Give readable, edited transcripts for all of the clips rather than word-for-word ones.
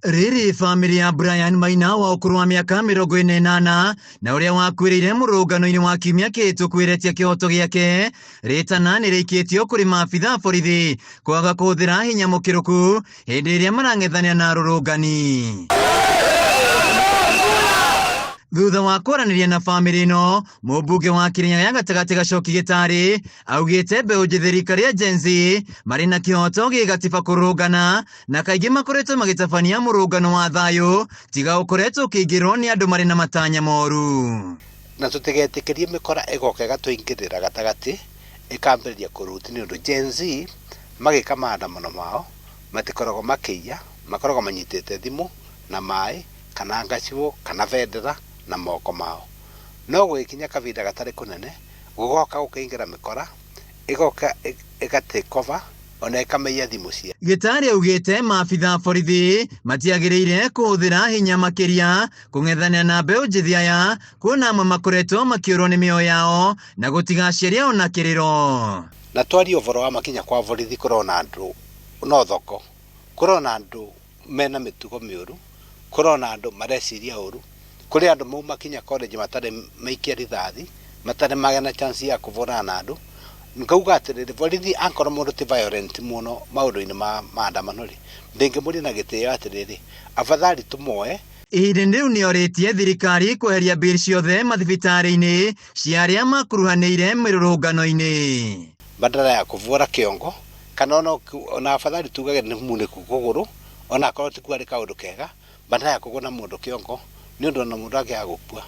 Riri family ya Brian Maina wa ukuru wa miaka 48 na uria wakwirire murungano-ini wa kiumia kitu kwiretia kihoto giake ritana ni rikitio kuri maabitha borithi kwaga kuhuthira hinya mukiruku hindi iria marang'ethania na arurungani. Thutha wa kwaraniria na family ino, mũmbunge wa Kirinyaga ya gatagati Gacoki Gitari augite mbeũ njĩthĩ thirikari ya Gen Z marĩ na kĩhoto gĩgatiba kũrũngana na kaingĩ makoretwo magĩtabania mũrũngano wa thayũ tiga ũkoretwo ũkĩingĩrwo nĩ andũ marĩ na matanya moru. Na tũtigetĩkĩrie mĩkora ĩgoka ĩgatũingĩrĩra gatagati ĩkambĩrĩria kũruti nĩ ũndũ Gen Z magĩka maandamano mao matikoragwo makĩiya, makoragwo manyitĩte thimũ na maĩ kana ngacibũ kana bendera na moko mao. No gũgĩkinya kavinda gatarĩ kũnene gũgoka gũkĩingĩra mĩkora ĩgoka ĩgatake over ona ĩkamaiya thimũ cia. Gitari augite maabitha borithi matiagĩrĩire kũhũthĩra hinya makĩria kũng'ethania na mbeũ njĩthĩ aya kuona amwe makoretwo makĩũrwo nĩ mĩoyo yao na gũtigaciaria ona kĩrĩro. Na twaria ũhoro wa makinya kwa borithi kũrona andũ no thoko, kũrona andũ mena mĩtugo mĩũru, kũrona andũ mareciria ũru, kũrĩ andũ mauma kinya college matarĩ maikia rithathi, matarĩ magena chance ya kũvũrana na andũ. Ngauga atĩrĩrĩ, borithi akorwo mũndũ ti violent mũno maũndũ-inĩ ma maandamano-rĩ, ndĩngĩmũria na gĩtĩo atĩrĩrĩ, afadhali tũmoe. Ihinda rĩu nĩorĩtie thirikari kweheria bill ciothe mathibitarĩ-inĩ cia arĩa makuruhanĩire mĩrũrũngano-inĩ. Badala ya kũvũra kĩongo kana ona afadhali tugage nĩ munĩku kũgũrũ ona akorwo ti kwarĩ kaũndũ kega, badala ya kũgũna mũndũ kĩongo nĩ ũndũ ona mũndũ angĩaga gũkua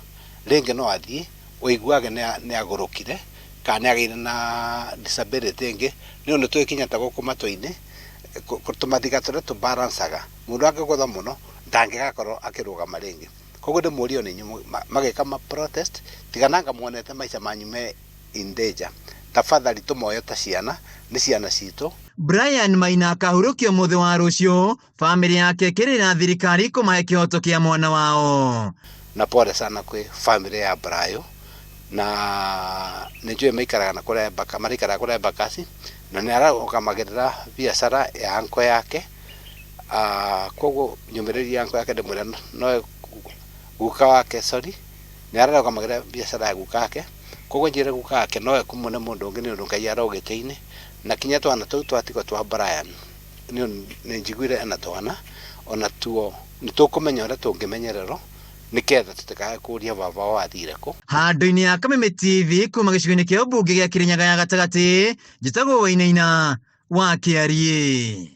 rĩngĩ no athiĩ ũiguage nĩ agũrũkire kana agĩire na disability ĩngĩ nĩ ũndũ twĩkinya ta gũkũ matũ-inĩ tũmathiga tũrĩa tũbarancaga mũndũ angĩgũtha mũno ndangĩgakorwo akĩrũgama rĩngĩ. Koguo ndĩmũũrio nĩ inyuĩ magĩka ma protest tigananga muonete maica manyu me in danger, tafadhali tũmoyo ta ciana, nĩ ciana citũ. Brian Maina akahurũkio mũthĩ wa rũciũ, family yake ĩkĩrĩra thirikari kũmahe kĩhoto kĩa mwana wao. Na pole sana kwĩ family ya Brayo na nĩnjũĩ maikaraga na kũrĩa Embakasi, marikaraga kũrĩa Embakasi na nĩ ararũgamagĩrĩra biacara ya anko yake. Koguo nyũmĩrĩria ya anko yake ndĩmwĩra no guka wake nĩ ararũgamagĩrĩra biacara ya guka wake. Koguo njĩre guka wake no ekumune mũndũ ũngĩ nĩ ũndũ Ngai araugĩte-inĩ na kinya twana tũu twatigwo twa Brian nĩ njiguire ena twana ona tuo nĩ tũkũmenya ũrĩa tũngĩmenyererwo nĩketha tũtikae kũria baba wao athire kũ. Handũ-inĩ ya Kameme TV kuma gĩcigo-inĩ kĩa ũmbunge gĩa Kirinyaga ya gatagati njĩtagwo Wainaina wa Kĩarie.